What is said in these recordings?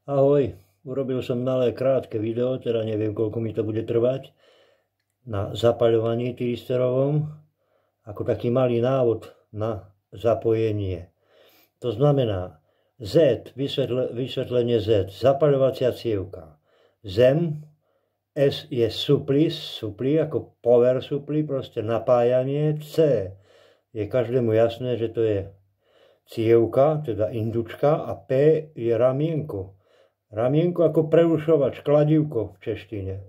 Ahoj, urobil som malé krátke video, teda neviem, koľko mi to bude trvať, na zapaľovaní tyristerovom, ako taký malý návod na zapojenie. To znamená Z, vysvetlenie Z, zapaľovacia cievka. Zem, S je supli ako power supply, proste napájanie. C je každému jasné, že to je cievka, teda indučka, a P je ramienko. Ramienko ako prerušovač, kladívko v češtine.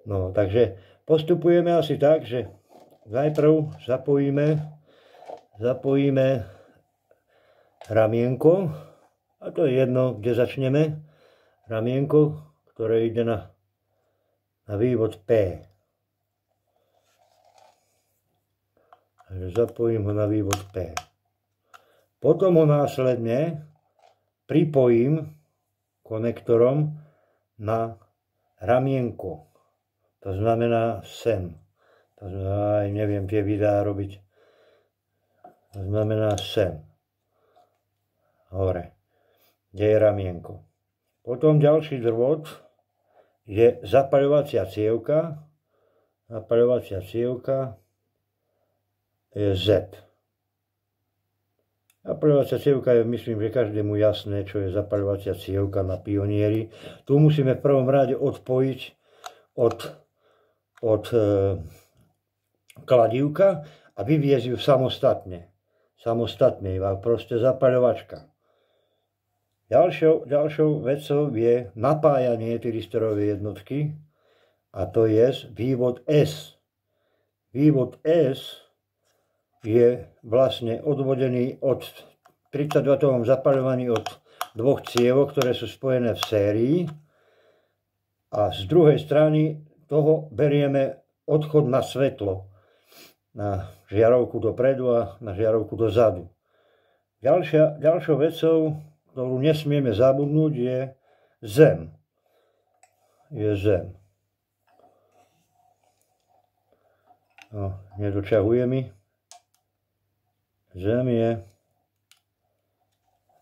No, takže postupujeme asi tak, že najprv zapojíme ramienko, a to je jedno, kde začneme. Ramienko, ktoré ide na vývod P. Takže zapojím ho na vývod P. Potom ho následne pripojím konektorom na ramienko. To znamená sem. To znamená, neviem tie videá robiť. To znamená sem. Hore. Kde je ramienko. Potom ďalší drôt je zapaľovacia cievka. Zapaľovacia cievka je Z. Zapaľovacia cievka je, myslím, že každému jasné, čo je zapaľovacia cievka na pionieri. Tu musíme v prvom rade odpojiť od kladívka a vyviezť ju samostatne. Samostatne, iba proste zapaľovačka. Ďalšou vecou je napájanie tyristerovej jednotky a to je vývod S. Vývod S je vlastne odvodený od 30W zapaľovaní od dvoch cievok, ktoré sú spojené v sérii. A z druhej strany toho berieme odchod na svetlo. Na žiarovku dopredu a na žiarovku dozadu. Ďalšou vecou, ktorú nesmieme zabudnúť, je zem. No, nedočahuje mi. Zem je,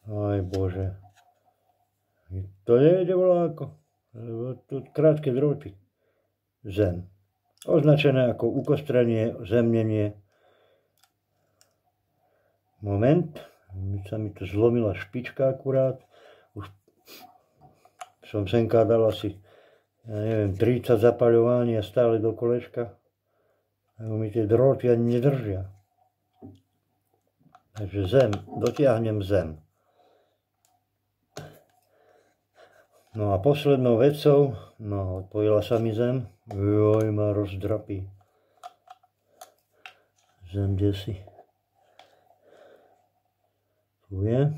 aj Bože, to nejde voľako, tu krátke drôty. Zem. Označené ako ukostrenie, zemnenie. Moment, sa mi tu zlomila špička akurát. Už som senká dal asi, ja neviem, 30 zapaľování a stále do kolečka. Lebo mi tie drôty ani nedržia. Takže zem, dotiahnem zem. No a poslednou vecou, no odpojila sa mi zem. Joj, ma rozdrapí. Zem, kde si? Tu je.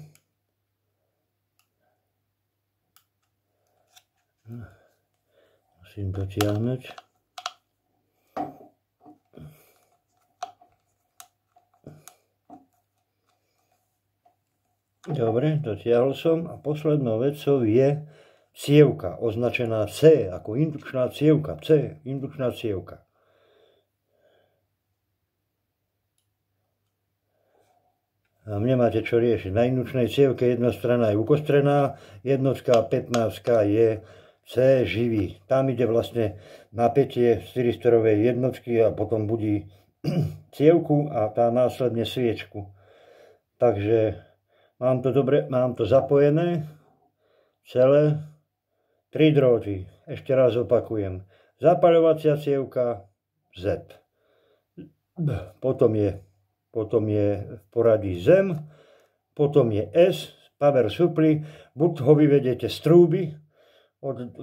Musím dotiahnuť. Dobre, dotiahol som a poslednou vecou je cievka, označená C ako indukčná cievka. C, indukčná cievka. A nemáte čo riešiť. Na indukčnej cievke jedna strana je ukostrená, jednotka 15 je C živý. Tam ide vlastne napätie tyristerovej jednotky a potom budí cievku a tá následne sviečku. Takže mám to zapojené, celé, 3 drôty. Ešte raz opakujem. Zapaľovacia cievka Z. Potom je v poradí zem, potom je S, power supply, buď ho vyvediete z trúby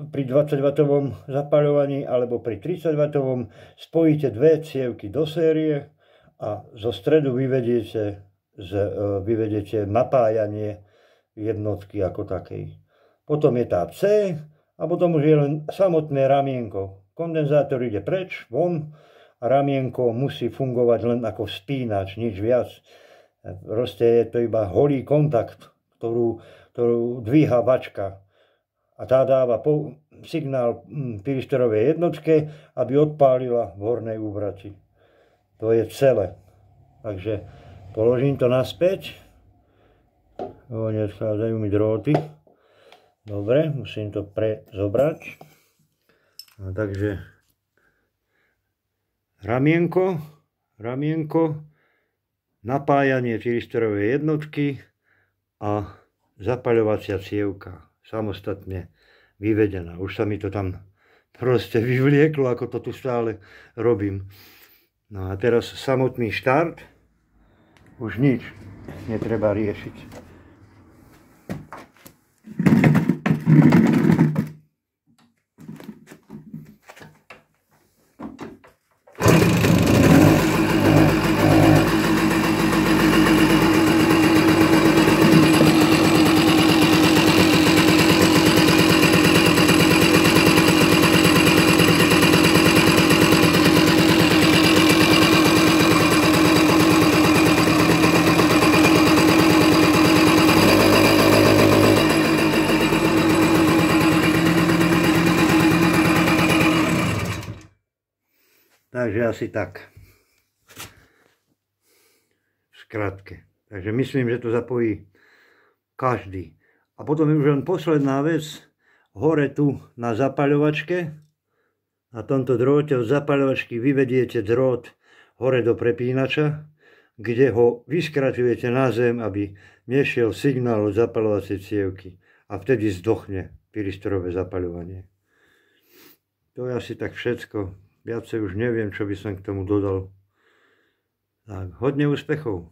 pri 20W zapaľovaní, alebo pri 30W spojíte dve cievky do série a zo stredu vyvediete napájanie jednotky ako takej. Potom je tá C a potom už je len samotné ramienko. Kondenzátor ide preč, von a ramienko musí fungovať len ako spínač, nič viac. Proste je to iba holý kontakt, ktorú dvíha vačka. A tá dáva signál tyristerovej jednotke, aby odpálila v hornej úvrati. To je celé. Takže položím to naspäť. Neschádzajú mi drôty. Dobre, musím to zobrať. No, takže ramienko, napájanie tyristorovej jednotky a zapaľovacia cievka samostatne vyvedená. Už sa mi to tam proste vyvlieklo, ako to tu stále robím. No a teraz samotný štart. Už nič netreba riešiť. Takže asi tak. V skratke. Takže myslím, že to zapojí každý. A potom je už len posledná vec. Hore tu na zapaľovačke, na tomto drôte od zapaľovačky vyvediete drôt hore do prepínača, kde ho vyskracujete na zem, aby nešiel signál od zapaľovacej cievky. A vtedy zdochne tyristorové zapaľovanie. To je asi tak všetko. Viacej už neviem, čo by som k tomu dodal. Tak, hodne úspechov.